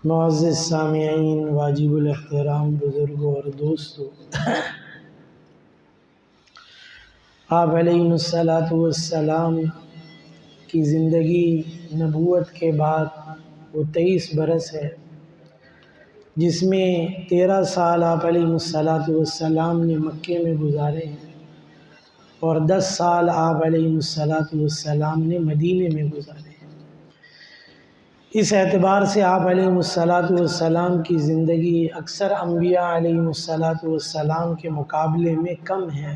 معزز سامعین، واجب الاحترام بزرگوں اور دوستوں، آپ علیہ السلام کی زندگی نبوت کے بعد وہ 23 برس ہے، جس میں 13 سال آپ علیہ السلام نے مکے میں گزارے ہیں اور 10 سال آپ علیہ السلام نے مدینے میں گزارے ہیں۔ اس اعتبار سے آپ علیہ السلام کی زندگی اکثر انبیاء علیہ السلام کے مقابلے میں کم ہے،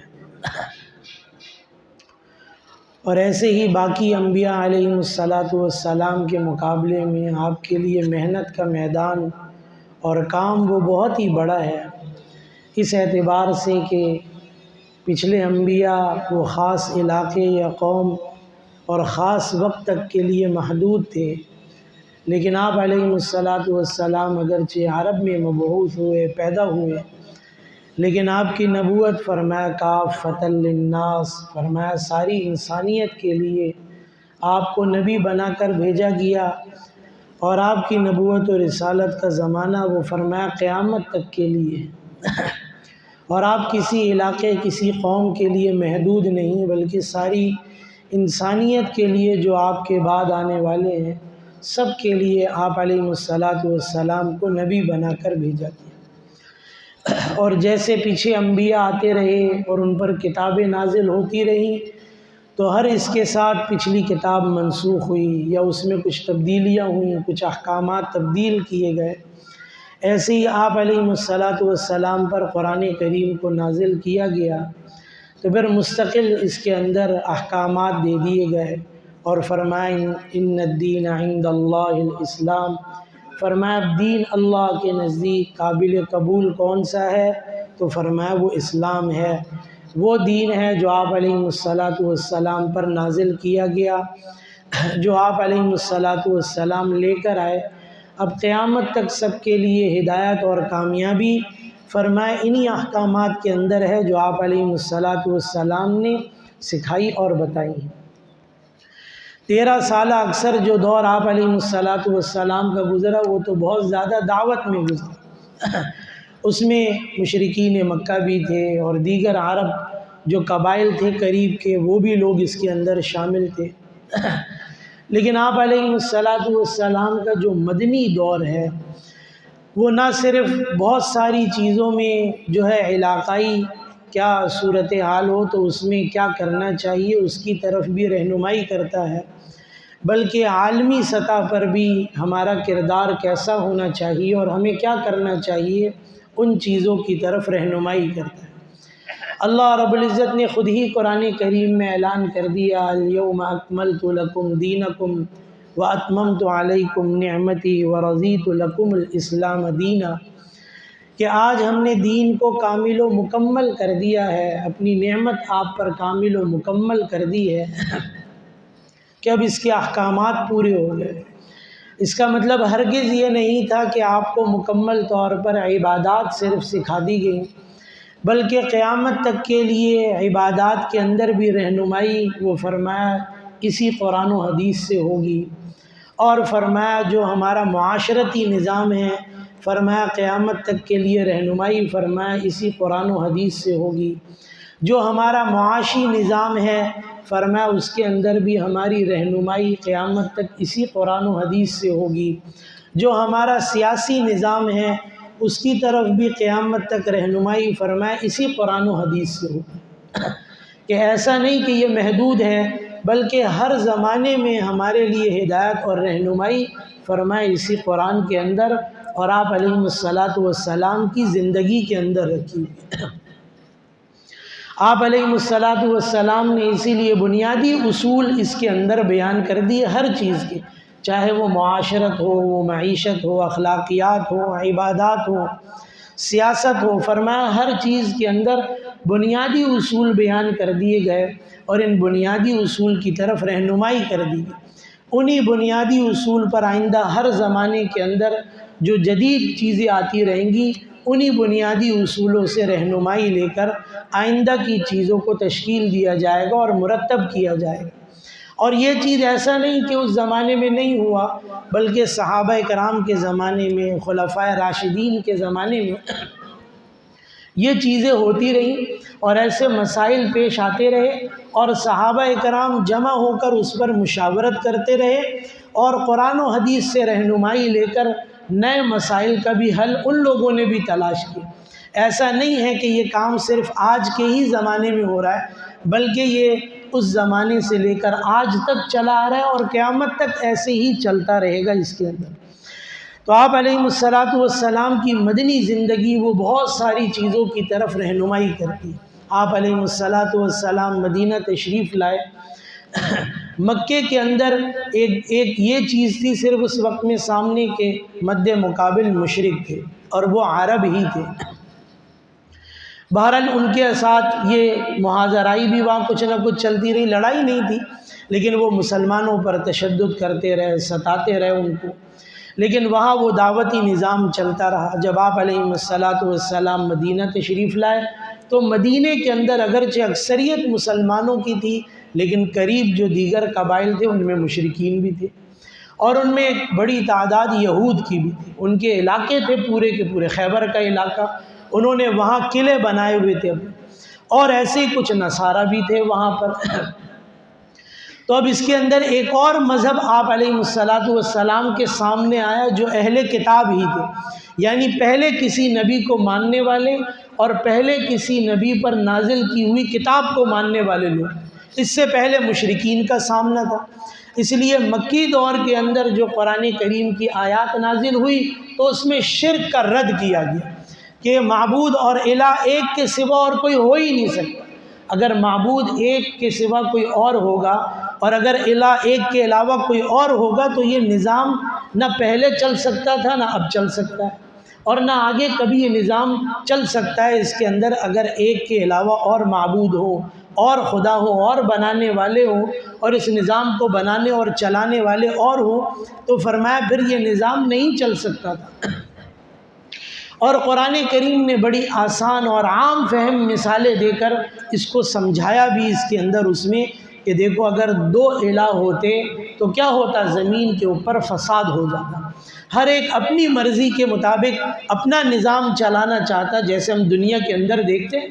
اور ایسے ہی باقی انبیاء علیہ السلام کے مقابلے میں آپ کے لیے محنت کا میدان اور کام وہ بہت ہی بڑا ہے، اس اعتبار سے کہ پچھلے انبیاء وہ خاص علاقے یا قوم اور خاص وقت تک کے لیے محدود تھے، لیکن آپ علیہ السلام اگرچہ عرب میں مبعوث ہوئے، پیدا ہوئے، لیکن آپ کی نبوت فرمایا کافۃ للناس، فرمایا ساری انسانیت کے لیے آپ کو نبی بنا کر بھیجا گیا، اور آپ کی نبوت و رسالت کا زمانہ وہ فرمایا قیامت تک کے لیے، اور آپ کسی علاقے کسی قوم کے لیے محدود نہیں بلکہ ساری انسانیت کے لیے جو آپ کے بعد آنے والے ہیں سب کے لیے آپ علیہ السلام کو نبی بنا کر بھیجا گیا۔ اور جیسے پیچھے انبیاء آتے رہے اور ان پر کتابیں نازل ہوتی رہیں تو ہر اس کے ساتھ پچھلی کتاب منسوخ ہوئی یا اس میں کچھ تبدیلیاں ہوئیں، کچھ احکامات تبدیل کیے گئے، ایسے ہی آپ علیہ السلام پر قرآن کریم کو نازل کیا گیا تو پھر مستقل اس کے اندر احکامات دے دیے گئے، اور فرمایا ان الدین عند اللہ الاسلام، فرمایا دین اللہ کے نزدیک قابل قبول کون سا ہے؟ تو فرمایا وہ اسلام ہے، وہ دین ہے جو آپ علیہ السلام پر نازل کیا گیا، جو آپ علیہ السلام لے کر آئے، اب قیامت تک سب کے لیے ہدایت اور کامیابی فرمایا انہی احکامات کے اندر ہے جو آپ علیہ السلام نے سکھائی اور بتائی۔ 13 سالہ اکثر جو دور آپ علیہ السلام کا گزرا وہ تو بہت زیادہ دعوت میں گزرا، اس میں مشرکین مکہ بھی تھے اور دیگر عرب جو قبائل تھے قریب کے وہ بھی لوگ اس کے اندر شامل تھے، لیکن آپ علیہ السلام کا جو مدنی دور ہے وہ نہ صرف بہت ساری چیزوں میں جو ہے علاقائی کیا صورتحال ہو تو اس میں کیا کرنا چاہیے اس کی طرف بھی رہنمائی کرتا ہے، بلکہ عالمی سطح پر بھی ہمارا کردار کیسا ہونا چاہیے اور ہمیں کیا کرنا چاہیے ان چیزوں کی طرف رہنمائی کرتا ہے۔ اللہ رب العزت نے خود ہی قرآن کریم میں اعلان کر دیا الیوم اکملت لکم دینکم واتممت علیکم نعمتی ورضیت لکم الاسلام دینا، کہ آج ہم نے دین کو کامل و مکمل کر دیا ہے، اپنی نعمت آپ پر کامل و مکمل کر دی ہے کہ اب اس کے احکامات پورے ہو گئے۔ اس کا مطلب ہرگز یہ نہیں تھا کہ آپ کو مکمل طور پر عبادات صرف سکھا دی گئیں، بلکہ قیامت تک کے لیے عبادات کے اندر بھی رہنمائی وہ فرمایا اسی قرآن و حدیث سے ہوگی، اور فرمایا جو ہمارا معاشرتی نظام ہے فرمایا قیامت تک کے لیے رہنمائی فرمایا اسی قرآن و حدیث سے ہوگی، جو ہمارا معاشی نظام ہے فرمایا اس کے اندر بھی ہماری رہنمائی قیامت تک اسی قرآن و حدیث سے ہوگی، جو ہمارا سیاسی نظام ہے اس کی طرف بھی قیامت تک رہنمائی فرمایا اسی قرآن و حدیث سے ہوگی، کہ ایسا نہیں کہ یہ محدود ہے بلکہ ہر زمانے میں ہمارے لیے ہدایت اور رہنمائی فرمایا اسی قرآن کے اندر اور آپ علیہ السلام کی زندگی کے اندر رکھی۔ آپ علیہ السلام نے اسی لیے بنیادی اصول اس کے اندر بیان کر دیے ہر چیز کے، چاہے وہ معاشرت ہو، وہ معیشت ہو، اخلاقیات ہو، عبادات ہو، سیاست ہو، فرمایا ہر چیز کے اندر بنیادی اصول بیان کر دیے گئے اور ان بنیادی اصول کی طرف رہنمائی کر دی گئی۔ انہی بنیادی اصول پر آئندہ ہر زمانے کے اندر جو جدید چیزیں آتی رہیں گی انہی بنیادی اصولوں سے رہنمائی لے کر آئندہ کی چیزوں کو تشکیل دیا جائے گا اور مرتب کیا جائے گا۔ اور یہ چیز ایسا نہیں کہ اس زمانے میں نہیں ہوا، بلکہ صحابہ کرام کے زمانے میں، خلفائے راشدین کے زمانے میں یہ چیزیں ہوتی رہیں اور ایسے مسائل پیش آتے رہے، اور صحابہ کرام جمع ہو کر اس پر مشاورت کرتے رہے اور قرآن و حدیث سے رہنمائی لے کر نئے مسائل کا بھی حل ان لوگوں نے بھی تلاش کیا۔ ایسا نہیں ہے کہ یہ کام صرف آج کے ہی زمانے میں ہو رہا ہے، بلکہ یہ اس زمانے سے لے کر آج تک چلا آ رہا ہے اور قیامت تک ایسے ہی چلتا رہے گا اس کے اندر۔ تو آپ علیہ السلام کی مدنی زندگی وہ بہت ساری چیزوں کی طرف رہنمائی کرتی۔ آپ علیہ السلام مدینہ تشریف لائے، مکے کے اندر ایک یہ چیز تھی، صرف اس وقت میں سامنے کے مد مقابل مشرک تھے اور وہ عرب ہی تھے۔ بہرحال ان کے ساتھ یہ محاذرائی بھی وہاں کچھ نہ کچھ چلتی رہی، لڑائی نہیں تھی، لیکن وہ مسلمانوں پر تشدد کرتے رہے، ستاتے رہے ان کو، لیکن وہاں وہ دعوتی نظام چلتا رہا۔ جب آپ علیہ السلام مدینہ تشریف لائے تو مدینہ کے اندر اگرچہ اکثریت مسلمانوں کی تھی، لیکن قریب جو دیگر قبائل تھے ان میں مشرکین بھی تھے، اور ان میں ایک بڑی تعداد یہود کی بھی تھی۔ ان کے علاقے تھے پورے کے پورے خیبر کا علاقہ، انہوں نے وہاں قلعے بنائے ہوئے تھے، اور ایسے ہی کچھ نصارہ بھی تھے وہاں پر۔ تو اب اس کے اندر ایک اور مذہب آپ علیہ السلام کے سامنے آیا جو اہل کتاب ہی تھے، یعنی پہلے کسی نبی کو ماننے والے اور پہلے کسی نبی پر نازل کی ہوئی کتاب کو ماننے والے لوگ۔ اس سے پہلے مشرکین کا سامنا تھا، اس لیے مکی دور کے اندر جو قرآن کریم کی آیات نازل ہوئی تو اس میں شرک کا رد کیا گیا کہ معبود اور الہ ایک کے سوا اور کوئی ہو ہی نہیں سکتا۔ اگر معبود ایک کے سوا کوئی اور ہوگا اور اگر الہ ایک کے علاوہ کوئی اور ہوگا تو یہ نظام نہ پہلے چل سکتا تھا نہ اب چل سکتا ہے، اور نہ آگے کبھی یہ نظام چل سکتا ہے اس کے اندر اگر ایک کے علاوہ اور معبود ہو اور خدا ہو اور بنانے والے ہوں اور اس نظام کو بنانے اور چلانے والے اور ہوں، تو فرمایا پھر یہ نظام نہیں چل سکتا تھا۔ اور قرآن کریم نے بڑی آسان اور عام فہم مثالیں دے کر اس کو سمجھایا بھی اس کے اندر، اس میں کہ دیکھو اگر دو الہ ہوتے تو کیا ہوتا، زمین کے اوپر فساد ہو جاتا، ہر ایک اپنی مرضی کے مطابق اپنا نظام چلانا چاہتا۔ جیسے ہم دنیا کے اندر دیکھتے ہیں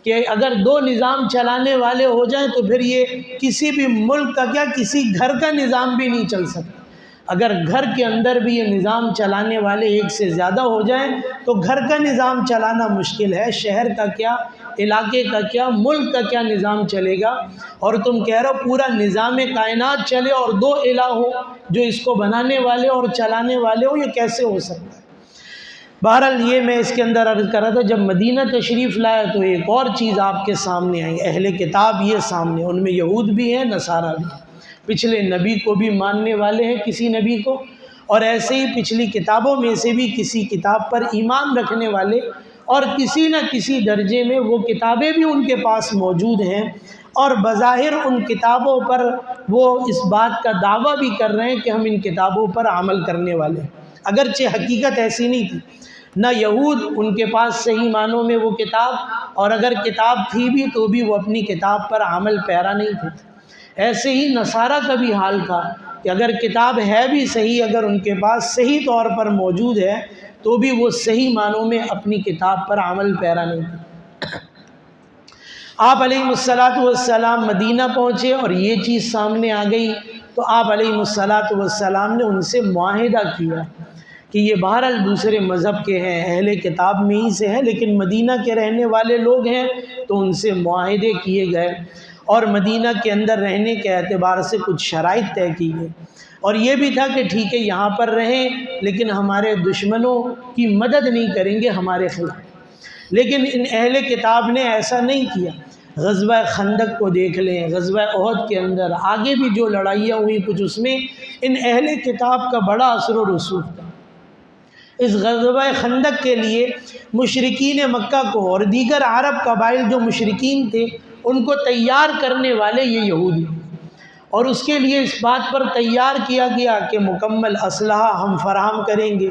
کہ اگر دو نظام چلانے والے ہو جائیں تو پھر یہ کسی بھی ملک کا کیا کسی گھر کا نظام بھی نہیں چل سکتا۔ اگر گھر کے اندر بھی یہ نظام چلانے والے ایک سے زیادہ ہو جائیں تو گھر کا نظام چلانا مشکل ہے، شہر کا کیا، علاقے کا کیا، ملک کا کیا نظام چلے گا۔ اور تم کہہ رہے ہو پورا نظام کائنات چلے اور دو الہ ہو جو اس کو بنانے والے اور چلانے والے ہو، یہ کیسے ہو سکتا ہے؟ بہرحال یہ میں اس کے اندر عرض کر رہا تھا، جب مدینہ تشریف لایا تو ایک اور چیز آپ کے سامنے آئی، اہل کتاب یہ سامنے، ان میں یہود بھی ہیں، نصارہ بھی، پچھلے نبی کو بھی ماننے والے ہیں کسی نبی کو، اور ایسے ہی پچھلی کتابوں میں سے بھی کسی کتاب پر ایمان رکھنے والے، اور کسی نہ کسی درجے میں وہ کتابیں بھی ان کے پاس موجود ہیں، اور بظاہر ان کتابوں پر وہ اس بات کا دعویٰ بھی کر رہے ہیں کہ ہم ان کتابوں پر عمل کرنے والے ہیں، اگرچہ حقیقت ایسی نہیں تھی۔ نہ یہود ان کے پاس صحیح معنوں میں وہ کتاب، اور اگر کتاب تھی بھی تو بھی وہ اپنی کتاب پر عمل پیرا نہیں تھے۔ ایسے ہی نصارہ کا بھی حال تھا کہ اگر کتاب ہے بھی صحیح، اگر ان کے پاس صحیح طور پر موجود ہے تو بھی وہ صحیح معنوں میں اپنی کتاب پر عمل پیرا نہیں تھے۔ آپ علیہ السلام مدینہ پہنچے اور یہ چیز سامنے آ گئی تو آپ علیہ السلام نے ان سے معاہدہ کیا کہ یہ بہرحال دوسرے مذہب کے ہیں، اہل کتاب میں ہی سے ہیں، لیکن مدینہ کے رہنے والے لوگ ہیں، تو ان سے معاہدے کیے گئے اور مدینہ کے اندر رہنے کے اعتبار سے کچھ شرائط طے کی گئی، اور یہ بھی تھا کہ ٹھیک ہے یہاں پر رہیں لیکن ہمارے دشمنوں کی مدد نہیں کریں گے ہمارے خلاف۔ لیکن ان اہل کتاب نے ایسا نہیں کیا۔ غزوہ خندق کو دیکھ لیں، غزوہ احد کے اندر آگے بھی جو لڑائیاں ہوئی کچھ، اس میں ان اہل کتاب کا بڑا اثر و رسوخ تھا۔ اس غزوہ خندق کے لیے مشرکین مکہ کو اور دیگر عرب قبائل جو مشرکین تھے ان کو تیار کرنے والے یہ یہودی، اور اس کے لیے اس بات پر تیار کیا گیا کہ مکمل اسلحہ ہم فراہم کریں گے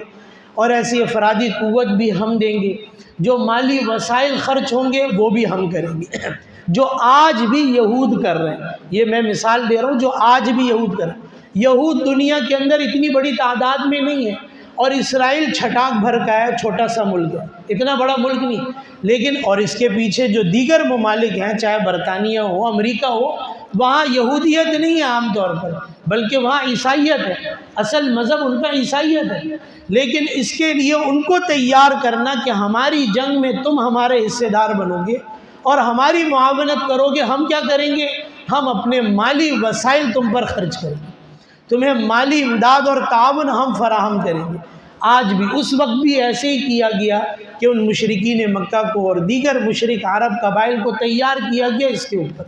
اور ایسی افرادی قوت بھی ہم دیں گے، جو مالی وسائل خرچ ہوں گے وہ بھی ہم کریں گے۔ جو آج بھی یہود کر رہے ہیں. یہ میں مثال دے رہا ہوں جو آج بھی یہود کر رہے ہیں. یہود دنیا کے اندر اتنی بڑی تعداد میں نہیں ہے، اور اسرائیل چھٹاک بھر کا ہے، چھوٹا سا ملک ہے، اتنا بڑا ملک نہیں. لیکن اور اس کے پیچھے جو دیگر ممالک ہیں، چاہے برطانیہ ہو، امریکہ ہو، وہاں یہودیت نہیں ہے عام طور پر، بلکہ وہاں عیسائیت ہے. اصل مذہب ان کا عیسائیت ہے. لیکن اس کے لیے ان کو تیار کرنا کہ ہماری جنگ میں تم ہمارے حصے دار بنو گے اور ہماری معاونت کرو گے. ہم کیا کریں گے؟ ہم اپنے مالی وسائل تم پر خرچ کریں گے، تمہیں مالی امداد اور تعاون ہم فراہم کریں گے. آج بھی اس وقت بھی ایسے ہی کیا گیا کہ ان مشرکین مکہ کو اور دیگر مشرک عرب قبائل کو تیار کیا گیا اس کے اوپر.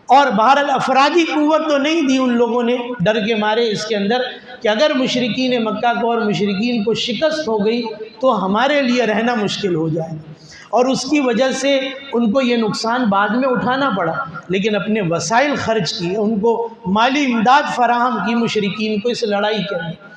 اور بہرحال افرادی قوت تو نہیں دی ان لوگوں نے، ڈر کے مارے اس کے اندر کہ اگر مشرکین مکہ کو اور مشرکین کو شکست ہو گئی تو ہمارے لیے رہنا مشکل ہو جائے گا، اور اس کی وجہ سے ان کو یہ نقصان بعد میں اٹھانا پڑا. لیکن اپنے وسائل خرچ کیے، ان کو مالی امداد فراہم کی مشرکین کو اس لڑائی کے اندر.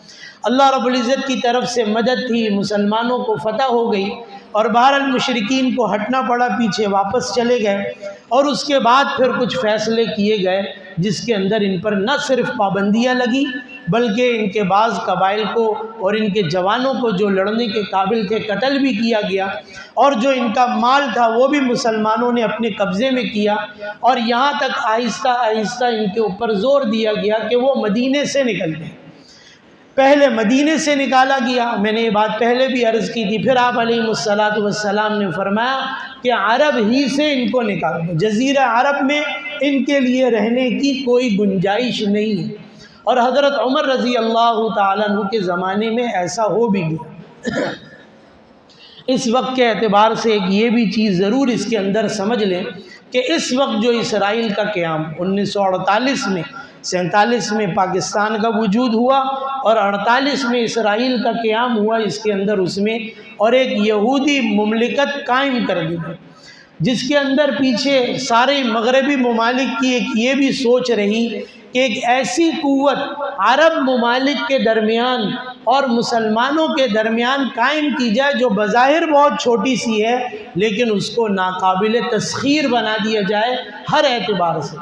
اللہ رب العزت کی طرف سے مدد تھی، مسلمانوں کو فتح ہو گئی، اور بہرحال مشرکین کو ہٹنا پڑا، پیچھے واپس چلے گئے. اور اس کے بعد پھر کچھ فیصلے کیے گئے جس کے اندر ان پر نہ صرف پابندیاں لگیں بلکہ ان کے بعض قبائل کو اور ان کے جوانوں کو جو لڑنے کے قابل تھے قتل بھی کیا گیا، اور جو ان کا مال تھا وہ بھی مسلمانوں نے اپنے قبضے میں کیا. اور یہاں تک آہستہ آہستہ ان کے اوپر زور دیا گیا کہ وہ مدینے سے نکل گئے. پہلے مدینے سے نکالا گیا، میں نے یہ بات پہلے بھی عرض کی تھی. پھر آپ علیہ السلام نے فرمایا کہ عرب ہی سے ان کو نکال دو، جزیرہ عرب میں ان کے لیے رہنے کی کوئی گنجائش نہیں ہے. اور حضرت عمر رضی اللہ تعالیٰ عنہ کے زمانے میں ایسا ہو بھی گیا. اس وقت کے اعتبار سے ایک یہ بھی چیز ضرور اس کے اندر سمجھ لیں کہ اس وقت جو اسرائیل کا قیام 1948 میں 47 میں پاکستان کا وجود ہوا اور 48 میں اسرائیل کا قیام ہوا، اس کے اندر اس میں اور ایک یہودی مملکت قائم کر دی گئی، جس کے اندر پیچھے سارے مغربی ممالک کی ایک یہ بھی سوچ رہی کہ ایک ایسی قوت عرب ممالک کے درمیان اور مسلمانوں کے درمیان قائم کی جائے جو بظاہر بہت چھوٹی سی ہے لیکن اس کو ناقابل تسخیر بنا دیا جائے ہر اعتبار سے.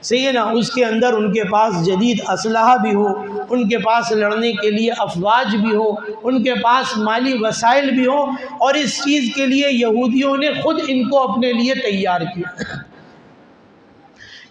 صحیح ہے نا؟ اس کے اندر ان کے پاس جدید اسلحہ بھی ہو، ان کے پاس لڑنے کے لیے افواج بھی ہو، ان کے پاس مالی وسائل بھی ہو، اور اس چیز کے لیے یہودیوں نے خود ان کو اپنے لیے تیار کیا.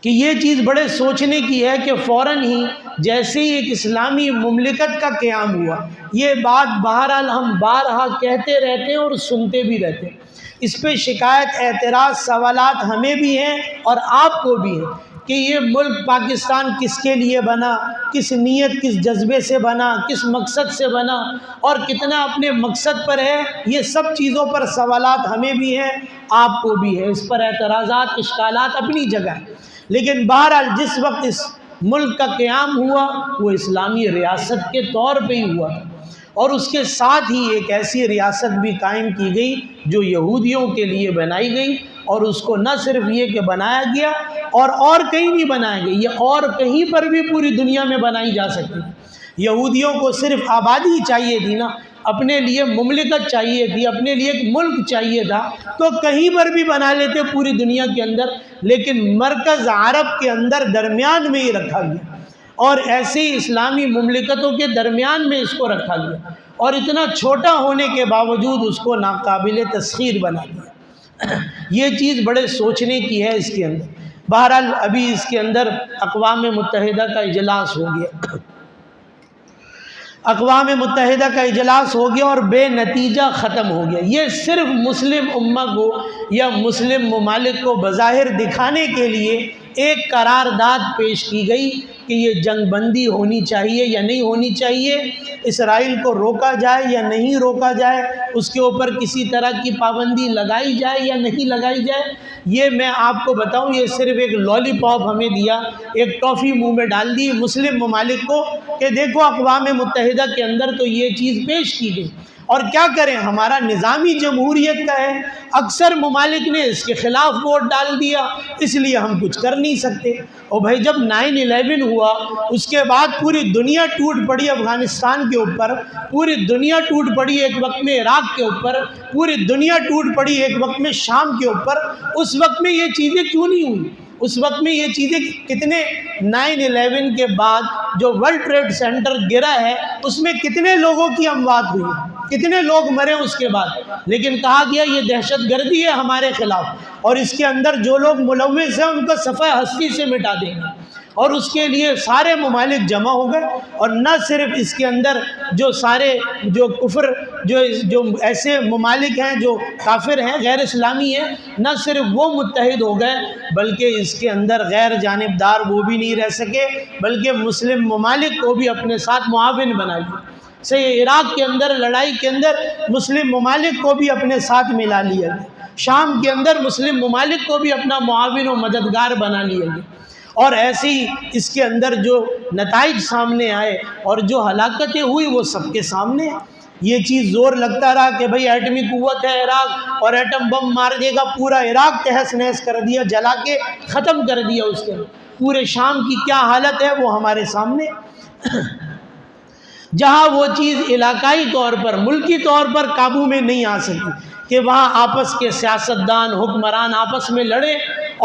کہ یہ چیز بڑے سوچنے کی ہے کہ فوراً ہی جیسے ہی ایک اسلامی مملکت کا قیام ہوا، یہ بات بہرحال ہم بارہا کہتے رہتے ہیں اور سنتے بھی رہتے ہیں، اس پہ شکایت اعتراض سوالات ہمیں بھی ہیں اور آپ کو بھی ہیں کہ یہ ملک پاکستان کس کے لیے بنا، کس نیت کس جذبے سے بنا، کس مقصد سے بنا اور کتنا اپنے مقصد پر ہے. یہ سب چیزوں پر سوالات ہمیں بھی ہیں، آپ کو بھی ہے، اس پر اعتراضات اشکالات اپنی جگہ ہیں. لیکن بہرحال جس وقت اس ملک کا قیام ہوا وہ اسلامی ریاست کے طور پہ ہی ہوا تھا، اور اس کے ساتھ ہی ایک ایسی ریاست بھی قائم کی گئی جو یہودیوں کے لیے بنائی گئی، اور اس کو نہ صرف یہ کہ بنایا گیا اور کہیں نہیں بنایا گیا، یہ اور کہیں پر بھی پوری دنیا میں بنائی جا سکتی. یہودیوں کو صرف آبادی چاہیے تھی نا، اپنے لیے مملکت چاہیے تھی، اپنے لیے ایک ملک چاہیے تھا، تو کہیں پر بھی بنا لیتے پوری دنیا کے اندر، لیکن مرکز عرب کے اندر درمیان میں ہی رکھا گیا، اور ایسے ہی اسلامی مملکتوں کے درمیان میں اس کو رکھا گیا، اور اتنا چھوٹا ہونے کے باوجود اس کو ناقابل تسخیر بنا دیا. یہ چیز بڑے سوچنے کی ہے اس کے اندر. بہرحال ابھی اس کے اندر اقوام متحدہ کا اجلاس ہو گیا، اقوام متحدہ کا اجلاس ہو گیا اور بے نتیجہ ختم ہو گیا. یہ صرف مسلم امہ کو یا مسلم ممالک کو بظاہر دکھانے کے لیے ایک قرارداد پیش کی گئی کہ یہ جنگ بندی ہونی چاہیے یا نہیں ہونی چاہیے، اسرائیل کو روکا جائے یا نہیں روکا جائے، اس کے اوپر کسی طرح کی پابندی لگائی جائے یا نہیں لگائی جائے. یہ میں آپ کو بتاؤں، یہ صرف ایک لالی پاپ ہمیں دیا، ایک ٹافی منہ میں ڈال دی مسلم ممالک کو کہ دیکھو اقوام متحدہ کے اندر تو یہ چیز پیش کی گئی، اور کیا کریں، ہمارا نظامی جمہوریت کا ہے، اکثر ممالک نے اس کے خلاف ووٹ ڈال دیا، اس لیے ہم کچھ کر نہیں سکتے۔ اور بھائی جب 9/11 ہوا اس کے بعد پوری دنیا ٹوٹ پڑی افغانستان کے اوپر، پوری دنیا ٹوٹ پڑی ایک وقت میں عراق کے اوپر، پوری دنیا ٹوٹ پڑی ایک وقت میں شام کے اوپر، اس وقت میں یہ چیزیں کیوں نہیں ہوئی؟ اس وقت میں یہ چیزیں کتنے 9/11 کے بعد جو ورلڈ ٹریڈ سینٹر گرا ہے اس میں کتنے لوگوں کی اموات ہوئی، کتنے لوگ مرے اس کے بعد، لیکن کہا گیا یہ دہشت گردی ہے ہمارے خلاف، اور اس کے اندر جو لوگ ملوث ہیں ان کو صفحہ ہستی سے مٹا دیں گے۔ اور اس کے لیے سارے ممالک جمع ہو گئے، اور نہ صرف اس کے اندر جو سارے جو کفر جو ایسے ممالک ہیں جو کافر ہیں، غیر اسلامی ہیں، نہ صرف وہ متحد ہو گئے بلکہ اس کے اندر غیر جانبدار وہ بھی نہیں رہ سکے، بلکہ مسلم ممالک کو بھی اپنے ساتھ معاون بنا لیا۔ سے عراق کے اندر لڑائی کے اندر مسلم ممالک کو بھی اپنے ساتھ ملا لیا گیا، شام کے اندر مسلم ممالک کو بھی اپنا معاون و مددگار بنا لیا گیا، اور ایسے ہی اس کے اندر جو نتائج سامنے آئے اور جو ہلاکتیں ہوئی وہ سب کے سامنے ہیں۔ یہ چیز زور لگتا رہا کہ بھئی ایٹمی قوت ہے عراق اور ایٹم بم مار دے گا، پورا عراق تہس نہس کر دیا، جلا کے ختم کر دیا اس کے، پورے شام کی کیا حالت ہے وہ ہمارے سامنے۔ جہاں وہ چیز علاقائی طور پر ملکی طور پر قابو میں نہیں آ سکی کہ وہاں آپس کے سیاستدان حکمران آپس میں لڑے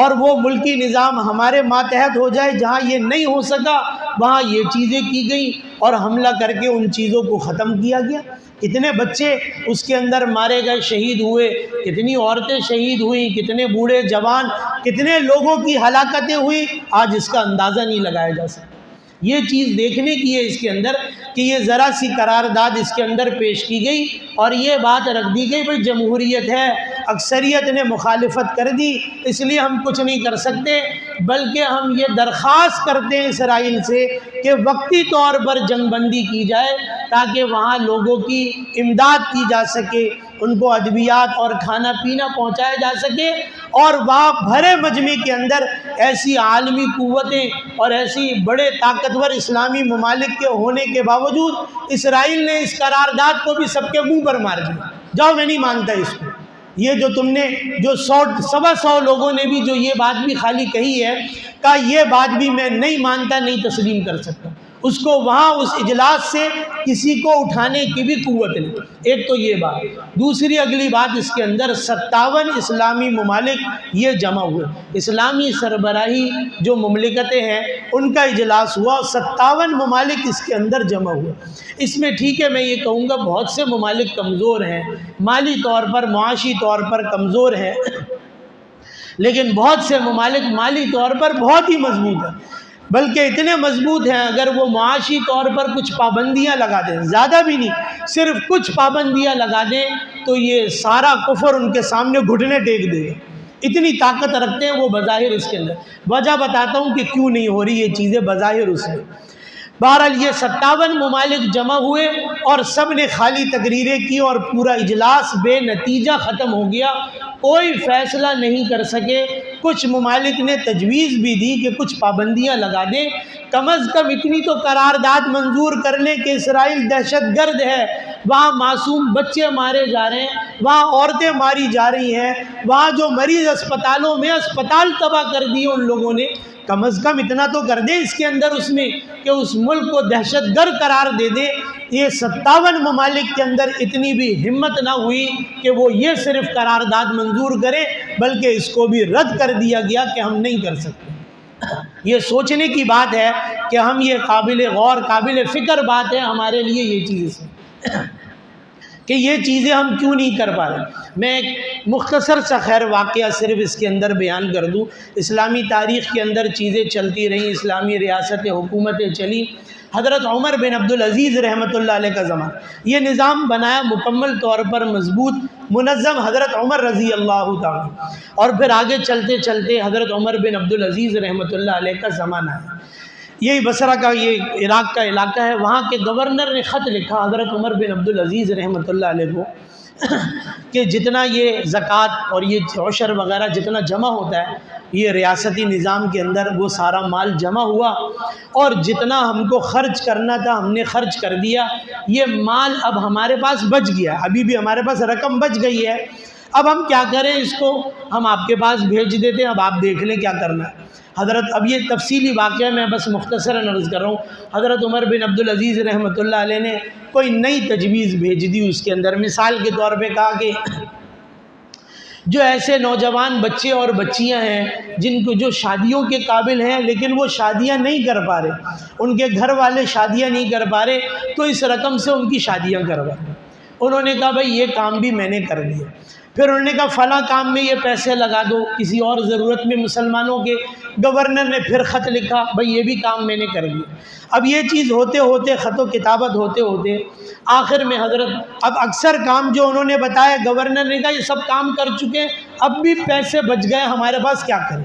اور وہ ملکی نظام ہمارے ماتحت ہو جائے، جہاں یہ نہیں ہو سکا وہاں یہ چیزیں کی گئیں اور حملہ کر کے ان چیزوں کو ختم کیا گیا۔ کتنے بچے اس کے اندر مارے گئے، شہید ہوئے، کتنی عورتیں شہید ہوئیں، کتنے بوڑھے جوان، کتنے لوگوں کی ہلاکتیں ہوئی، آج اس کا اندازہ نہیں لگایا جا سکتا۔ یہ چیز دیکھنے کی ہے اس کے اندر کہ یہ ذرا سی قرارداد اس کے اندر پیش کی گئی اور یہ بات رکھ دی گئی بھئی جمہوریت ہے، اکثریت نے مخالفت کر دی اس لیے ہم کچھ نہیں کر سکتے، بلکہ ہم یہ درخواست کرتے ہیں اسرائیل سے کہ وقتی طور پر جنگ بندی کی جائے تاکہ وہاں لوگوں کی امداد کی جا سکے، ان کو ادویات اور کھانا پینا پہنچایا جا سکے، اور وہاں بھرے مجمع کے اندر ایسی عالمی قوتیں اور ایسی بڑے طاقتور اسلامی ممالک کے ہونے کے باوجود اسرائیل نے اس قرارداد کو بھی سب کے منہ پر مار دیا، جاؤ میں نہیں مانتا اس کو۔ یہ جو تم نے جو 100 لوگوں نے بھی جو یہ بات بھی خالی کہی ہے کہ یہ بات بھی میں نہیں مانتا، نہیں تسلیم کر سکتا، اس کو وہاں اس اجلاس سے کسی کو اٹھانے کی بھی قوت نہیں۔ ایک تو یہ بات، دوسری اگلی بات اس کے اندر 57 اسلامی ممالک یہ جمع ہوئے، اسلامی سربراہی جو مملکتیں ہیں ان کا اجلاس ہوا، 57 ممالک اس کے اندر جمع ہوئے۔ اس میں ٹھیک ہے میں یہ کہوں گا بہت سے ممالک کمزور ہیں، مالی طور پر معاشی طور پر کمزور ہیں، لیکن بہت سے ممالک مالی طور پر بہت ہی مضبوط ہیں، بلکہ اتنے مضبوط ہیں اگر وہ معاشی طور پر کچھ پابندیاں لگا دیں، زیادہ بھی نہیں، صرف کچھ پابندیاں لگا دیں تو یہ سارا کفر ان کے سامنے گھٹنے ٹیک دے گا، اتنی طاقت رکھتے ہیں وہ بظاہر اس کے اندر۔ وجہ بتاتا ہوں کہ کیوں نہیں ہو رہی یہ چیزیں بظاہر اس میں۔ بہرحال یہ 57 ممالک جمع ہوئے اور سب نے خالی تقریریں کی اور پورا اجلاس بے نتیجہ ختم ہو گیا، کوئی فیصلہ نہیں کر سکے۔ کچھ ممالک نے تجویز بھی دی کہ کچھ پابندیاں لگا دیں، کم از کم اتنی تو قرارداد منظور کر لیں کہ اسرائیل دہشت گرد ہے، وہاں معصوم بچے مارے جا رہے ہیں، وہاں عورتیں ماری جا رہی ہیں، وہاں جو مریض اسپتالوں میں اسپتال تباہ کر دیے ان لوگوں نے، کم از کم اتنا تو کر دیں اس کے اندر اس میں کہ اس ملک کو دہشت گرد قرار دے دیں۔ یہ 57 ممالک کے اندر اتنی بھی ہمت نہ ہوئی کہ وہ یہ صرف قرارداد منظور کریں، بلکہ اس کو بھی رد کر دیا گیا کہ ہم نہیں کر سکتے۔ یہ سوچنے کی بات ہے کہ ہم یہ قابل غور قابل فکر بات ہے ہمارے لیے یہ چیز کہ یہ چیزیں ہم کیوں نہیں کر پا رہے۔ میں ایک مختصر سا خیر واقعہ صرف اس کے اندر بیان کر دوں۔ اسلامی تاریخ کے اندر چیزیں چلتی رہیں، اسلامی ریاستیں حکومتیں چلیں۔ حضرت عمر بن عبدالعزیز رحمۃ اللہ علیہ کا زمانہ، یہ نظام بنایا مکمل طور پر مضبوط منظم حضرت عمر رضی اللہ تعالیٰ، اور پھر آگے چلتے چلتے حضرت عمر بن عبدالعزیز رحمۃ اللہ علیہ کا زمانہ ہے۔ یہی بصرہ کا یہ عراق کا علاقہ ہے، وہاں کے گورنر نے خط لکھا حضرت عمر بن عبدالعزیز رحمۃ اللہ علیہ کو کہ جتنا یہ زکوٰۃ اور یہ عشر وغیرہ جتنا جمع ہوتا ہے یہ ریاستی نظام کے اندر وہ سارا مال جمع ہوا، اور جتنا ہم کو خرچ کرنا تھا ہم نے خرچ کر دیا، یہ مال اب ہمارے پاس بچ گیا، ابھی بھی ہمارے پاس رقم بچ گئی ہے، اب ہم کیا کریں؟ اس کو ہم آپ کے پاس بھیج دیتے ہیں، اب آپ دیکھ لیں کیا کرنا ہے۔ حضرت اب یہ تفصیلی واقعہ میں بس مختصراً عرض کر رہا ہوں، حضرت عمر بن عبدالعزیز رحمۃ اللہ علیہ نے کوئی نئی تجویز بھیج دی، اس کے اندر مثال کے طور پہ کہا کہ جو ایسے نوجوان بچے اور بچیاں ہیں جن کو جو شادیوں کے قابل ہیں لیکن وہ شادیاں نہیں کر پا رہے، ان کے گھر والے شادیاں نہیں کر پا رہے، تو اس رقم سے ان کی شادیاں کروائیں۔ انہوں نے کہا بھائی یہ کام بھی میں نے کر دیا۔ پھر انہوں نے کہا فلاں کام میں یہ پیسے لگا دو کسی اور ضرورت میں مسلمانوں کے۔ گورنر نے پھر خط لکھا، بھائی یہ بھی کام میں نے کر دیا۔ اب یہ چیز ہوتے ہوتے خط و کتابت ہوتے ہوتے آخر میں حضرت اب اکثر کام جو انہوں نے بتایا گورنر نے کہا یہ سب کام کر چکے ہیں، اب بھی پیسے بچ گئے ہمارے پاس، کیا کریں؟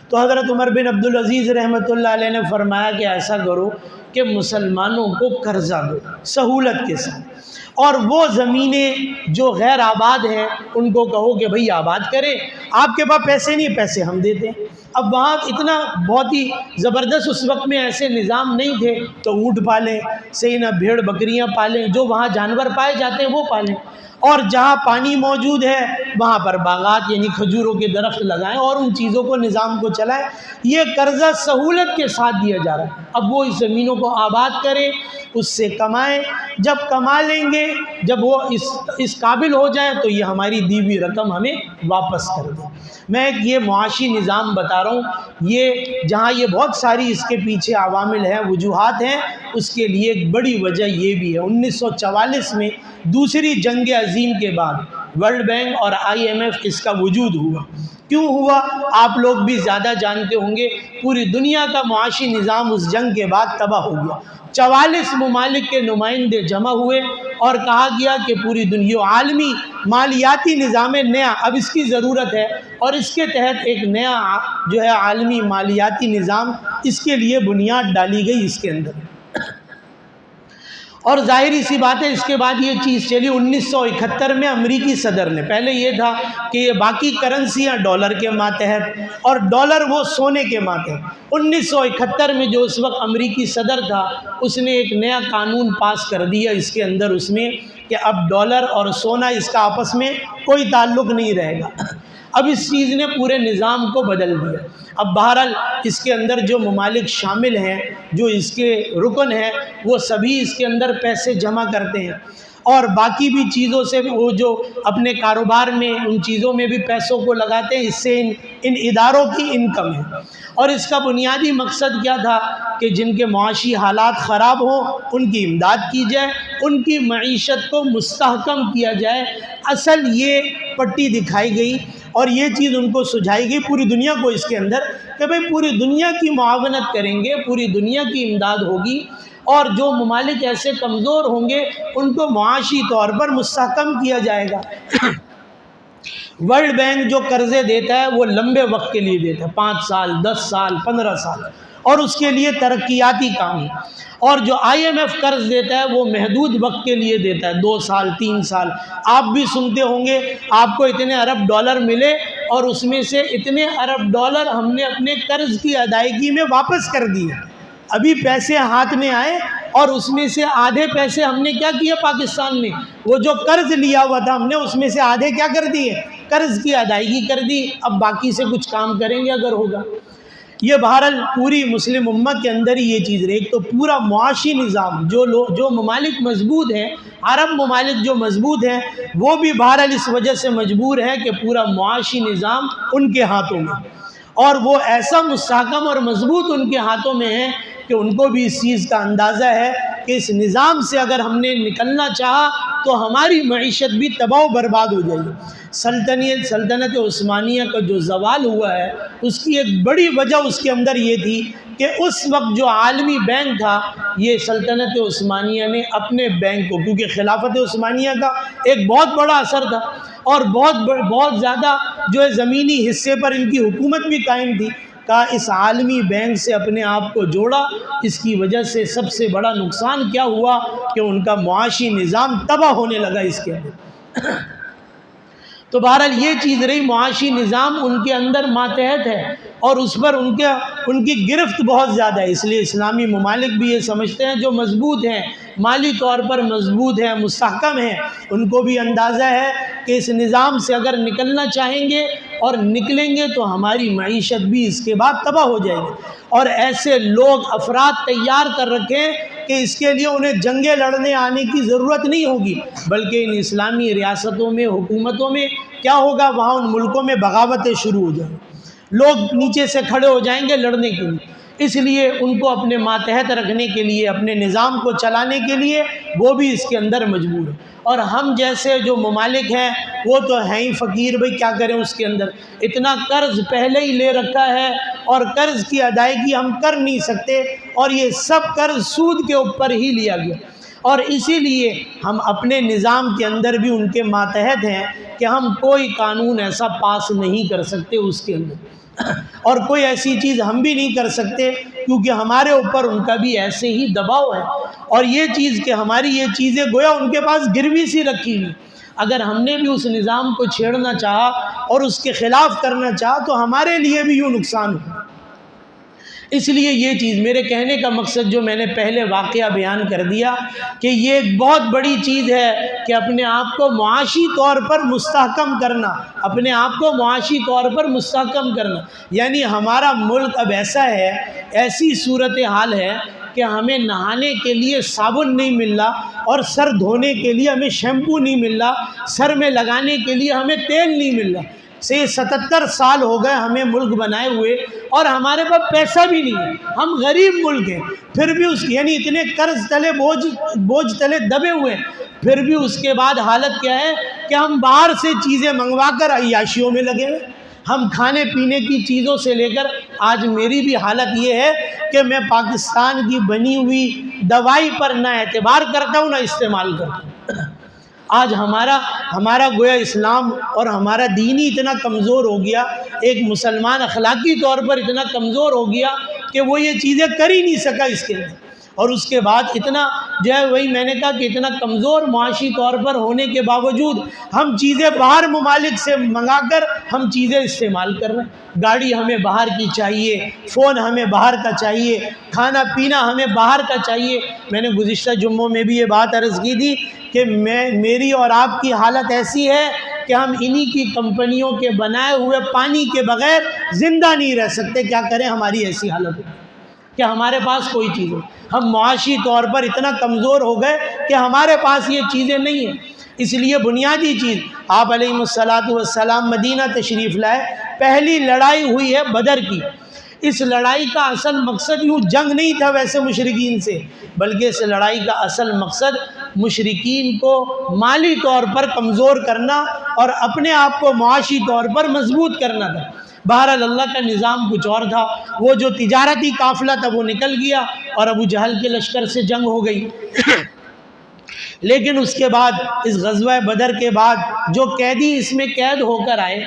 تو حضرت عمر بن عبدالعزیز رحمۃ اللہ علیہ نے فرمایا کہ ایسا کرو کہ مسلمانوں کو قرضہ دو سہولت کے ساتھ، اور وہ زمینیں جو غیر آباد ہیں ان کو کہو کہ بھئی آباد کریں، آپ کے پاس پیسے نہیں، پیسے ہم دیتے ہیں۔ اب وہاں اتنا بہت ہی زبردست اس وقت میں ایسے نظام نہیں تھے، تو اونٹ پالیں، صحیح نہ بھیڑ بکریاں پالیں، جو وہاں جانور پائے جاتے ہیں وہ پالیں، اور جہاں پانی موجود ہے وہاں پر باغات یعنی کھجوروں کے درخت لگائیں اور ان چیزوں کو نظام کو چلائیں۔ یہ قرضہ سہولت کے ساتھ دیا جا رہا ہے۔ اب وہ اس زمینوں کو آباد کریں، اس سے کمائیں، جب کما لیں گے، جب وہ اس قابل ہو جائے تو یہ ہماری دی ہوئی رقم ہمیں واپس کر دیں۔ میں ایک یہ معاشی نظام بتا رہا ہوں، یہ جہاں یہ بہت ساری اس کے پیچھے عوامل ہیں، وجوہات ہیں، اس کے لیے ایک بڑی وجہ یہ بھی ہے 1944 میں دوسری جنگ عظیم کے بعد ورلڈ بینک اور IMF اس کا وجود ہوا۔ کیوں ہوا آپ لوگ بھی زیادہ جانتے ہوں گے، پوری دنیا کا معاشی نظام اس جنگ کے بعد تباہ ہو گیا۔ 44 ممالک کے نمائندے جمع ہوئے اور کہا گیا کہ پوری دنیا عالمی مالیاتی نظام نیا اب اس کی ضرورت ہے، اور اس کے تحت ایک نیا جو ہے عالمی مالیاتی نظام اس کے لیے بنیاد ڈالی گئی اس کے اندر۔ اور ظاہری سی بات ہے اس کے بعد یہ چیز چلی 1971 میں امریکی صدر نے، پہلے یہ تھا کہ یہ باقی کرنسیاں ڈالر کے ماتحت اور ڈالر وہ سونے کے ماتحت۔ 1971 میں جو اس وقت امریکی صدر تھا اس نے ایک نیا قانون پاس کر دیا اس کے اندر، اس میں کہ اب ڈالر اور سونا اس کا آپس میں کوئی تعلق نہیں رہے گا۔ اب اس چیز نے پورے نظام کو بدل دیا۔ اب بہرحال اس کے اندر جو ممالک شامل ہیں، جو اس کے رکن ہیں، وہ سبھی اس کے اندر پیسے جمع کرتے ہیں، اور باقی بھی چیزوں سے وہ جو اپنے کاروبار میں ان چیزوں میں بھی پیسوں کو لگاتے ہیں، اس سے ان اداروں کی انکم ہے۔ اور اس کا بنیادی مقصد کیا تھا کہ جن کے معاشی حالات خراب ہوں ان کی امداد کی جائے، ان کی معیشت کو مستحکم کیا جائے۔ اصل یہ پٹی دکھائی گئی اور یہ چیز ان کو سجھائی گئی پوری دنیا کو اس کے اندر کہ بھئی پوری دنیا کی معاونت کریں گے، پوری دنیا کی امداد ہوگی، اور جو ممالک ایسے کمزور ہوں گے ان کو معاشی طور پر مستحکم کیا جائے گا۔ ورلڈ بینک جو قرضے دیتا ہے وہ لمبے وقت کے لیے دیتا ہے، 5 سال 10 سال 15 سال، اور اس کے لیے ترقیاتی کام ہے۔ اور جو IMF قرض دیتا ہے وہ محدود وقت کے لیے دیتا ہے، 2 سال 3 سال۔ آپ بھی سنتے ہوں گے آپ کو اتنے ارب ڈالر ملے اور اس میں سے اتنے ارب ڈالر ہم نے اپنے قرض کی ادائیگی میں واپس کر دیے۔ ابھی پیسے ہاتھ میں آئے اور اس میں سے آدھے پیسے ہم نے کیا کیا پاکستان میں، وہ جو قرض لیا ہوا تھا ہم نے اس میں سے آدھے کیا کر دیے، قرض کی ادائیگی کر دی۔ اب باقی سے کچھ کام کریں گے اگر ہوگا۔ یہ بہرحال پوری مسلم امت کے اندر ہی یہ چیز رہی۔ ایک تو پورا معاشی نظام جو ممالک مضبوط ہیں، عرب ممالک جو مضبوط ہیں وہ بھی بہرحال اس وجہ سے مجبور ہیں کہ پورا معاشی نظام ان کے ہاتھوں میں، اور وہ ایسا مستحکم اور مضبوط ان کے ہاتھوں میں ہے کہ ان کو بھی اس چیز کا اندازہ ہے کہ اس نظام سے اگر ہم نے نکلنا چاہا تو ہماری معیشت بھی تباہ و برباد ہو جائے گی۔ سلطنت عثمانیہ کا جو زوال ہوا ہے اس کی ایک بڑی وجہ اس کے اندر یہ تھی کہ اس وقت جو عالمی بینک تھا، یہ سلطنت عثمانیہ نے اپنے بینک کو، کیونکہ خلافت عثمانیہ کا ایک بہت بڑا اثر تھا اور بہت زیادہ جو ہے زمینی حصے پر ان کی حکومت بھی قائم تھی، کا اس عالمی بینک سے اپنے آپ کو جوڑا۔ اس کی وجہ سے سب سے بڑا نقصان کیا ہوا کہ ان کا معاشی نظام تباہ ہونے لگا اس کے اندر۔ تو بہرحال یہ چیز رہی، معاشی نظام ان کے اندر ماتحت ہے اور اس پر ان کی گرفت بہت زیادہ ہے۔ اس لیے اسلامی ممالک بھی یہ سمجھتے ہیں جو مضبوط ہیں، مالی طور پر مضبوط ہیں، مستحکم ہیں، ان کو بھی اندازہ ہے کہ اس نظام سے اگر نکلنا چاہیں گے اور نکلیں گے تو ہماری معیشت بھی اس کے بعد تباہ ہو جائے گی، اور ایسے لوگ افراد تیار کر رکھیں کہ اس کے لیے انہیں جنگیں لڑنے آنے کی ضرورت نہیں ہوگی، بلکہ ان اسلامی ریاستوں میں، حکومتوں میں کیا ہوگا، وہاں ان ملکوں میں بغاوتیں شروع ہو جائیں، لوگ نیچے سے کھڑے ہو جائیں گے لڑنے کے لیے۔ اس لیے ان کو اپنے ماتحت رکھنے کے لیے، اپنے نظام کو چلانے کے لیے وہ بھی اس کے اندر مجبور ہے، اور ہم جیسے جو ممالک ہیں وہ تو ہیں ہی فقیر، بھائی کیا کریں، اس کے اندر اتنا قرض پہلے ہی لے رکھا ہے اور قرض کی ادائیگی ہم کر نہیں سکتے، اور یہ سب قرض سود کے اوپر ہی لیا گیا، اور اسی لیے ہم اپنے نظام کے اندر بھی ان کے ماتحت ہیں کہ ہم کوئی قانون ایسا پاس نہیں کر سکتے اس کے اندر، اور کوئی ایسی چیز ہم بھی نہیں کر سکتے، کیونکہ ہمارے اوپر ان کا بھی ایسے ہی دباؤ ہے، اور یہ چیز کہ ہماری یہ چیزیں گویا ان کے پاس گروی سی رکھی ہوئی، اگر ہم نے بھی اس نظام کو چھیڑنا چاہا اور اس کے خلاف کرنا چاہا تو ہمارے لیے بھی یوں نقصان ہو۔ اس لیے یہ چیز، میرے کہنے کا مقصد جو میں نے پہلے واقعہ بیان کر دیا کہ یہ ایک بہت بڑی چیز ہے کہ اپنے آپ کو معاشی طور پر مستحکم کرنا، اپنے آپ کو معاشی طور پر مستحکم کرنا، یعنی ہمارا ملک اب ایسا ہے، ایسی صورتحال ہے کہ ہمیں نہانے کے لیے صابن نہیں مل رہا، اور سر دھونے کے لیے ہمیں شیمپو نہیں مل رہا، سر میں لگانے کے لیے ہمیں تیل نہیں مل رہا۔ 77 سال ہو گئے ہمیں ملک بنائے ہوئے، اور ہمارے پاس پیسہ بھی نہیں ہے، ہم غریب ملک ہیں، پھر بھی یعنی اتنے قرض تلے بوجھ تلے دبے ہوئے ہیں، پھر بھی اس کے بعد حالت کیا ہے کہ ہم باہر سے چیزیں منگوا کر عیاشیوں میں لگے ہوئے، ہم کھانے پینے کی چیزوں سے لے کر، آج میری بھی حالت یہ ہے کہ میں پاکستان کی بنی ہوئی دوائی پر نہ اعتبار کرتا ہوں نہ استعمال کرتا ہوں۔ آج ہمارا گویا اسلام اور ہمارا دین ہی اتنا کمزور ہو گیا، ایک مسلمان اخلاقی طور پر اتنا کمزور ہو گیا کہ وہ یہ چیزیں کر ہی نہیں سکا اس کے اندر، اور اس کے بعد اتنا جو ہے، وہی میں نے کہا کہ اتنا کمزور معاشی طور پر ہونے کے باوجود ہم چیزیں باہر ممالک سے منگا کر ہم چیزیں استعمال کر رہے ہیں، گاڑی ہمیں باہر کی چاہیے، فون ہمیں باہر کا چاہیے، کھانا پینا ہمیں باہر کا چاہیے۔ میں نے گزشتہ جمعوں میں بھی یہ بات عرض کی تھی کہ میری اور آپ کی حالت ایسی ہے کہ ہم انہی کی کمپنیوں کے بنائے ہوئے پانی کے بغیر زندہ نہیں رہ سکتے، کیا کریں، ہماری ایسی حالت ہے کہ ہمارے پاس کوئی چیز نہیں، ہم معاشی طور پر اتنا کمزور ہو گئے کہ ہمارے پاس یہ چیزیں نہیں ہیں۔ اس لیے بنیادی چیز، آپ علیہ السلام مدینہ تشریف لائے، پہلی لڑائی ہوئی ہے بدر کی۔ اس لڑائی کا اصل مقصد یوں جنگ نہیں تھا ویسے مشرکین سے، بلکہ اس لڑائی کا اصل مقصد مشرکین کو مالی طور پر کمزور کرنا اور اپنے آپ کو معاشی طور پر مضبوط کرنا تھا۔ بہرحال اللہ کا نظام کچھ اور تھا، وہ جو تجارتی قافلہ تھا وہ نکل گیا اور ابو جہل کے لشکر سے جنگ ہو گئی۔ لیکن اس کے بعد، اس غزوہ بدر کے بعد جو قیدی اس میں قید ہو کر آئے،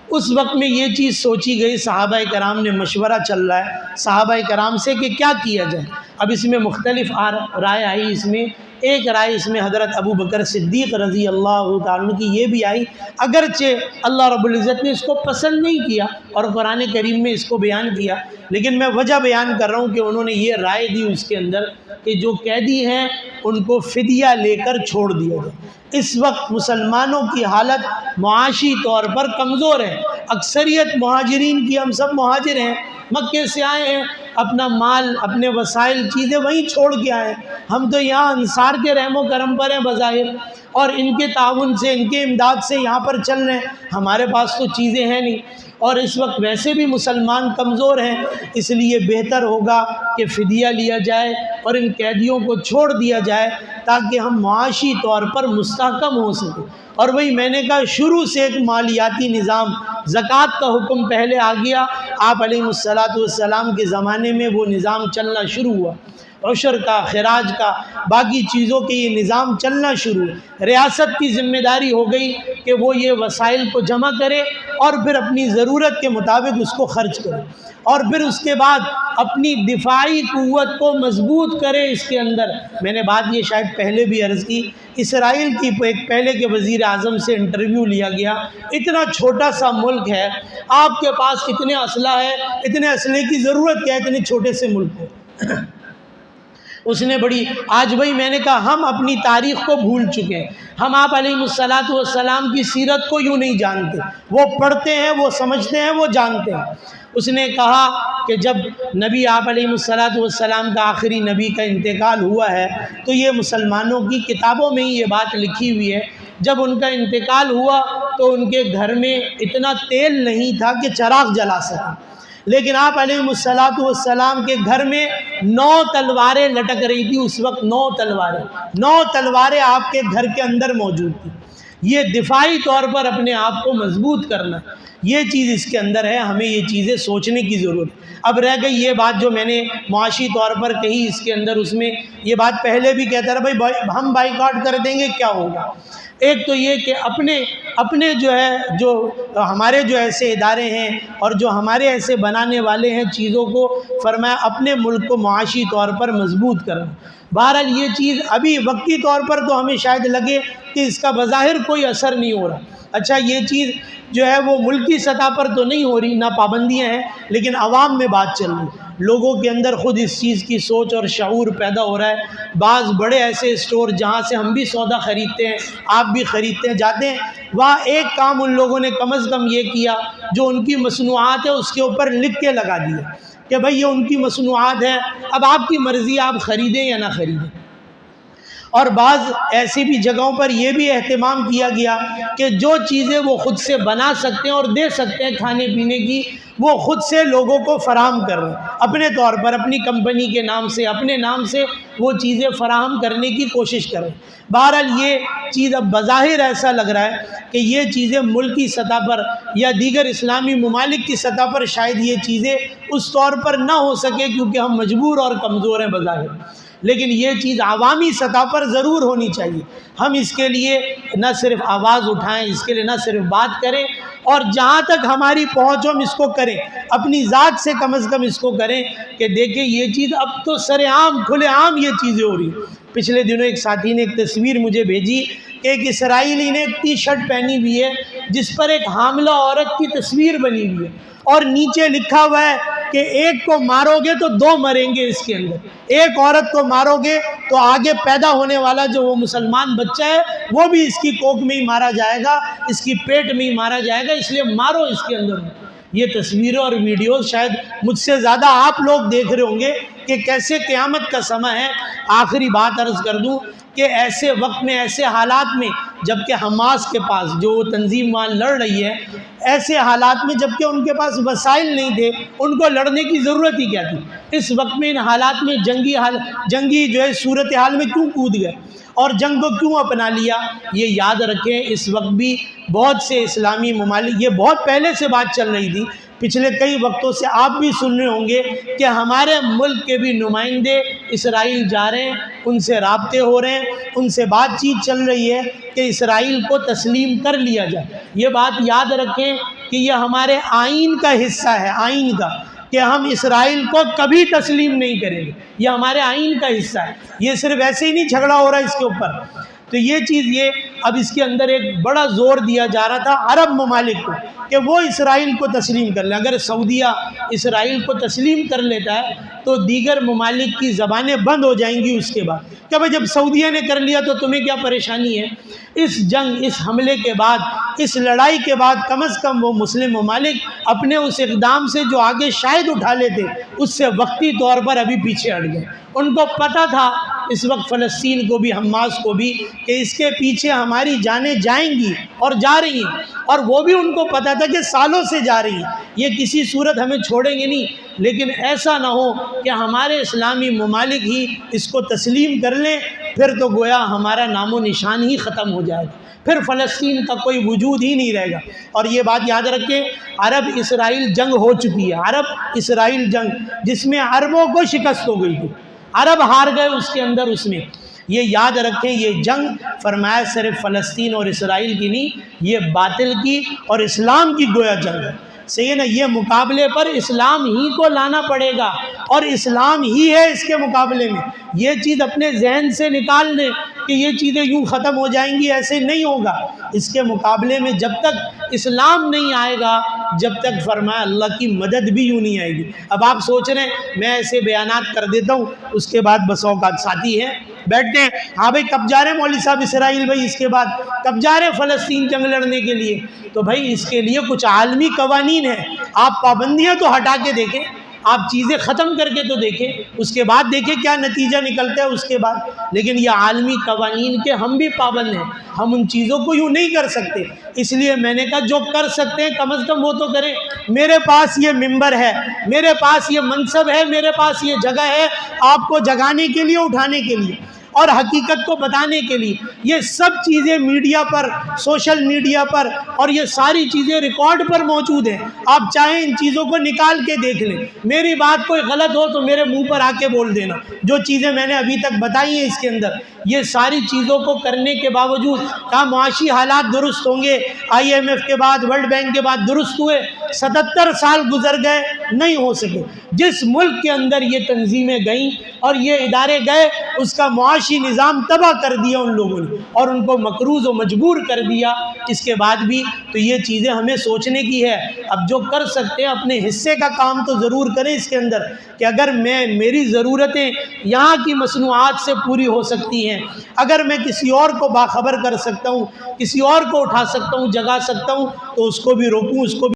اس وقت میں یہ چیز سوچی گئی، صحابہ کرام نے مشورہ چل رہا ہے صحابہ کرام سے کہ کیا کیا جائے۔ اب اس میں مختلف رائے آئی، اس میں ایک رائے اس میں حضرت ابو بکر صدیق رضی اللہ تعالیٰ عنہ کی یہ بھی آئی، اگرچہ اللہ رب العزت نے اس کو پسند نہیں کیا اور قرآن کریم میں اس کو بیان کیا، لیکن میں وجہ بیان کر رہا ہوں کہ انہوں نے یہ رائے دی اس کے اندر کہ جو قیدی ہیں ان کو فدیہ لے کر چھوڑ دیا جائے۔ اس وقت مسلمانوں کی حالت معاشی طور پر کمزور ہے، اکثریت مہاجرین کی، ہم سب مہاجر ہیں، مکے سے آئے ہیں، اپنا مال، اپنے وسائل، چیزیں وہیں چھوڑ کے آئے ہیں، ہم تو یہاں انصار کے رحم و کرم پر ہیں بظاہر، اور ان کے تعاون سے، ان کے امداد سے یہاں پر چل رہے ہیں، ہمارے پاس تو چیزیں ہیں نہیں، اور اس وقت ویسے بھی مسلمان کمزور ہیں، اس لیے بہتر ہوگا کہ فدیہ لیا جائے اور ان قیدیوں کو چھوڑ دیا جائے تاکہ ہم معاشی طور پر مستحکم ہو سکیں۔ اور وہی میں نے کہا شروع سے ایک مالیاتی نظام، زکوٰۃ کا حکم پہلے آ گیا، آپ علیہ السلام کے زمانے میں وہ نظام چلنا شروع ہوا، عشر کا، خراج کا، باقی چیزوں کے یہ نظام چلنا شروع ہے، ریاست کی ذمہ داری ہو گئی کہ وہ یہ وسائل کو جمع کرے اور پھر اپنی ضرورت کے مطابق اس کو خرچ کرے، اور پھر اس کے بعد اپنی دفاعی قوت کو مضبوط کرے۔ اس کے اندر میں نے بات یہ شاید پہلے بھی عرض کی، اسرائیل کی ایک پہلے کے وزیر اعظم سے انٹرویو لیا گیا، اتنا چھوٹا سا ملک ہے، آپ کے پاس اتنے اسلحہ ہے، اتنے اسلحے کی ضرورت کیا ہے اتنے چھوٹے سے ملک کو؟ اس نے بڑی، آج بھائی میں نے کہا ہم اپنی تاریخ کو بھول چکے ہیں، ہم آپ علیہ الصلاۃ والسلام کی سیرت کو یوں نہیں جانتے، وہ پڑھتے ہیں، وہ سمجھتے ہیں، وہ جانتے ہیں۔ اس نے کہا کہ جب نبی آپ علیہ الصلاۃ والسلام کا آخری نبی کا انتقال ہوا ہے تو یہ مسلمانوں کی کتابوں میں ہی یہ بات لکھی ہوئی ہے، جب ان کا انتقال ہوا تو ان کے گھر میں اتنا تیل نہیں تھا کہ چراغ جلا سکیں، لیکن آپ علیہ الصلاۃ والسلام کے گھر میں 9 تلواریں لٹک رہی تھی اس وقت، 9 تلواریں آپ کے گھر کے اندر موجود تھیں۔ یہ دفاعی طور پر اپنے آپ کو مضبوط کرنا، یہ چیز اس کے اندر ہے، ہمیں یہ چیزیں سوچنے کی ضرورت ہے۔ اب رہ گئی یہ بات جو میں نے معاشی طور پر کہی، اس کے اندر اس میں یہ بات پہلے بھی کہتا رہا، بھائی ہم بائیکاٹ کر دیں گے کیا ہوگا؟ ایک تو یہ کہ اپنے جو ہے، جو ہمارے جو ایسے ادارے ہیں اور جو ہمارے ایسے بنانے والے ہیں چیزوں کو، فرمایا اپنے ملک کو معاشی طور پر مضبوط کرنا۔ بہرحال یہ چیز ابھی وقتی طور پر تو ہمیں شاید لگے کہ اس کا بظاہر کوئی اثر نہیں ہو رہا، اچھا یہ چیز جو ہے وہ ملکی سطح پر تو نہیں ہو رہی، نہ پابندیاں ہیں، لیکن عوام میں بات چل رہی ہے، لوگوں کے اندر خود اس چیز کی سوچ اور شعور پیدا ہو رہا ہے۔ بعض بڑے ایسے اسٹور جہاں سے ہم بھی سودا خریدتے ہیں، آپ بھی خریدتے ہیں، جاتے ہیں، وہاں ایک کام ان لوگوں نے کم از کم یہ کیا، جو ان کی مصنوعات ہے اس کے اوپر لکھ کے لگا دیا کہ بھئی یہ ان کی مصنوعات ہے، اب آپ کی مرضی آپ خریدیں یا نہ خریدیں۔ اور بعض ایسی بھی جگہوں پر یہ بھی اہتمام کیا گیا کہ جو چیزیں وہ خود سے بنا سکتے ہیں اور دے سکتے ہیں کھانے پینے کی، وہ خود سے لوگوں کو فراہم کر رہے ہیں، اپنے طور پر اپنی کمپنی کے نام سے، اپنے نام سے وہ چیزیں فراہم کرنے کی کوشش کریں۔ بہرحال یہ چیز اب بظاہر ایسا لگ رہا ہے کہ یہ چیزیں ملکی سطح پر یا دیگر اسلامی ممالک کی سطح پر شاید یہ چیزیں اس طور پر نہ ہو سکے کیونکہ ہم مجبور اور کمزور ہیں بظاہر، لیکن یہ چیز عوامی سطح پر ضرور ہونی چاہیے۔ ہم اس کے لیے نہ صرف آواز اٹھائیں، اس کے لیے نہ صرف بات کریں، اور جہاں تک ہماری پہنچ ہم اس کو کریں، اپنی ذات سے کم از کم اس کو کریں کہ دیکھیں یہ چیز اب تو سر عام کھلے عام یہ چیزیں ہو رہی ہیں۔ پچھلے دنوں ایک ساتھی نے ایک تصویر مجھے بھیجی کہ ایک اسرائیلی نے ایک ٹی شرٹ پہنی ہوئی ہے جس پر ایک حاملہ عورت کی تصویر بنی ہوئی ہے، اور نیچے لکھا ہوا ہے کہ ایک کو مارو گے تو 2 مریں گے، اس کے اندر ایک عورت کو مارو گے تو آگے پیدا ہونے والا جو وہ مسلمان بچہ ہے وہ بھی اس کی کوکھ میں ہی مارا جائے گا، اس کی پیٹ میں ہی مارا جائے گا، اس لیے مارو اس کے اندر۔ یہ تصویریں اور ویڈیوز شاید مجھ سے زیادہ آپ لوگ دیکھ رہے ہوں گے کہ کیسے قیامت کا سماں ہے۔ آخری بات عرض کر دوں کہ ایسے وقت میں، ایسے حالات میں، جبکہ حماس کے پاس جو وہ تنظیم وہاں لڑ رہی ہے، ایسے حالات میں جبکہ ان کے پاس وسائل نہیں تھے، ان کو لڑنے کی ضرورت ہی کیا تھی؟ اس وقت میں ان حالات میں جنگی جو ہے صورتحال میں کیوں کود گئے اور جنگ کو کیوں اپنا لیا؟ یہ یاد رکھیں، اس وقت بھی بہت سے اسلامی ممالک، یہ بہت پہلے سے بات چل رہی تھی، پچھلے کئی وقتوں سے آپ بھی سن رہے ہوں گے کہ ہمارے ملک کے بھی نمائندے اسرائیل جا رہے ہیں، ان سے رابطے ہو رہے ہیں، ان سے بات چیت چل رہی ہے کہ اسرائیل کو تسلیم کر لیا جائے۔ یہ بات یاد رکھیں کہ یہ ہمارے آئین کا حصہ ہے، آئین کا، کہ ہم اسرائیل کو کبھی تسلیم نہیں کریں گے، یہ ہمارے آئین کا حصہ ہے، یہ صرف ایسے ہی نہیں جھگڑا ہو رہا ہے اس کے اوپر۔ تو یہ چیز، یہ اب اس کے اندر ایک بڑا زور دیا جا رہا تھا عرب ممالک کو کہ وہ اسرائیل کو تسلیم کر لیں۔ اگر سعودیہ اسرائیل کو تسلیم کر لیتا ہے تو دیگر ممالک کی زبانیں بند ہو جائیں گی اس کے بعد کہ بھائی جب سعودیہ نے کر لیا تو تمہیں کیا پریشانی ہے؟ اس جنگ، اس حملے کے بعد، اس لڑائی کے بعد کم از کم وہ مسلم ممالک اپنے اس اقدام سے جو آگے شاید اٹھا لیتے اس سے وقتی طور پر ابھی پیچھے ہٹ گئے۔ ان کو پتہ تھا اس وقت فلسطین کو بھی، حماس کو بھی، کہ اس کے پیچھے ہماری جانیں جائیں گی اور جا رہی ہیں، اور وہ بھی ان کو پتہ تھا کہ سالوں سے جا رہی ہیں، یہ کسی صورت ہمیں چھوڑیں گے نہیں، لیکن ایسا نہ ہو کہ ہمارے اسلامی ممالک ہی اس کو تسلیم کر لیں، پھر تو گویا ہمارا نام و نشان ہی ختم ہو جائے گا، پھر فلسطین کا کوئی وجود ہی نہیں رہے گا۔ اور یہ بات یاد رکھیں، عرب اسرائیل جنگ ہو چکی ہے، عرب اسرائیل جنگ جس میں عربوں کو شکست ہو گئی تھی، عرب ہار گئے اس کے اندر، اس میں یہ یاد رکھیں، یہ جنگ فرمایا صرف فلسطین اور اسرائیل کی نہیں، یہ باطل کی اور اسلام کی گویا جنگ ہے، صحیح ہے نا۔ یہ مقابلے پر اسلام ہی کو لانا پڑے گا، اور اسلام ہی ہے اس کے مقابلے میں۔ یہ چیز اپنے ذہن سے نکال دیں کہ یہ چیزیں یوں ختم ہو جائیں گی، ایسے نہیں ہوگا۔ اس کے مقابلے میں جب تک اسلام نہیں آئے گا، جب تک فرمایا اللہ کی مدد بھی یوں نہیں آئے گی۔ اب آپ سوچ رہے ہیں میں ایسے بیانات کر دیتا ہوں، اس کے بعد بس اوقات ساتھی ہیں بیٹھتے ہیں، ہاں بھائی کب جا رہے ہیں مولوی صاحب اسرائیل، بھائی اس کے بعد کب جا رہے ہیں فلسطین جنگ لڑنے کے لیے؟ تو بھائی اس کے لیے کچھ عالمی قوانین ہیں، آپ پابندیاں تو ہٹا کے دیکھیں، آپ چیزیں ختم کر کے تو دیکھیں، اس کے بعد دیکھیں کیا نتیجہ نکلتا ہے اس کے بعد۔ لیکن یہ عالمی قوانین کے ہم بھی پابند ہیں، ہم ان چیزوں کو یوں نہیں کر سکتے۔ اس لیے میں نے کہا جو کر سکتے ہیں کم از کم وہ تو کریں۔ میرے پاس یہ ممبر ہے، میرے پاس یہ منصب ہے، میرے پاس یہ جگہ ہے آپ کو جگانے کے لیے، اٹھانے کے لیے اور حقیقت کو بتانے کے لیے۔ یہ سب چیزیں میڈیا پر، سوشل میڈیا پر، اور یہ ساری چیزیں ریکارڈ پر موجود ہیں، آپ چاہیں ان چیزوں کو نکال کے دیکھ لیں۔ میری بات کوئی غلط ہو تو میرے منہ پر آ کے بول دینا، جو چیزیں میں نے ابھی تک بتائی ہیں اس کے اندر۔ یہ ساری چیزوں کو کرنے کے باوجود کہا معاشی حالات درست ہوں گے، IMF کے بعد، ورلڈ بینک کے بعد درست ہوئے، 77 سال گزر گئے، نہیں ہو سکے۔ جس ملک کے اندر یہ تنظیمیں گئیں اور یہ ادارے گئے، اس کا معاشی نظام تباہ کر دیا ان لوگوں نے، اور ان کو مقروض و مجبور کر دیا۔ اس کے بعد بھی تو یہ چیزیں ہمیں سوچنے کی ہے۔ اب جو کر سکتے ہیں اپنے حصے کا کام تو ضرور کریں اس کے اندر، کہ اگر میری ضرورتیں یہاں کی مصنوعات سے پوری ہو سکتی ہیں، اگر میں کسی اور کو باخبر کر سکتا ہوں، کسی اور کو اٹھا سکتا ہوں، جگا سکتا ہوں، تو اس کو بھی روکوں، اس کو بھی